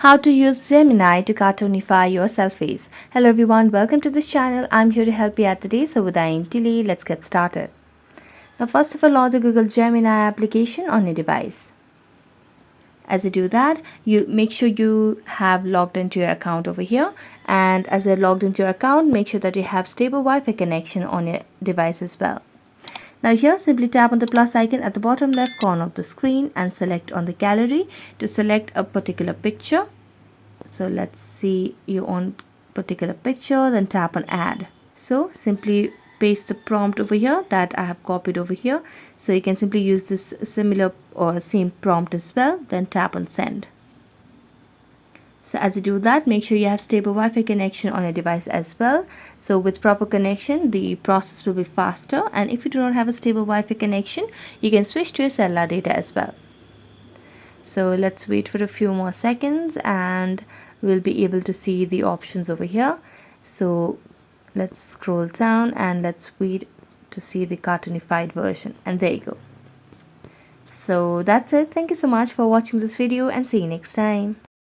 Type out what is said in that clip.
How to use Gemini to cartoonify your selfies. Hello everyone, welcome to this channel. I'm here to help you out today. So without any delay, let's get started. Now first of all, launch the Google Gemini application on your device. As you do that, you make sure you have logged into your account over here. And as you're logged into your account, make sure that you have stable Wi-Fi connection on your device as well. Now here, simply tap on the plus icon at the bottom left corner of the screen and select on the gallery to select a particular picture. So let's see you on particular picture, then tap on add. So simply paste the prompt over here that I have copied over here. So you can simply use this similar or same prompt as well, then tap on send. So as you do that, make sure you have stable Wi-Fi connection on your device as well. So with proper connection, the process will be faster. And if you do not have a stable Wi-Fi connection, you can switch to your cellular data as well. So let's wait for a few more seconds and we'll be able to see the options over here. So let's scroll down and let's wait to see the cartoonified version. And there you go. So that's it. Thank you so much for watching this video and see you next time.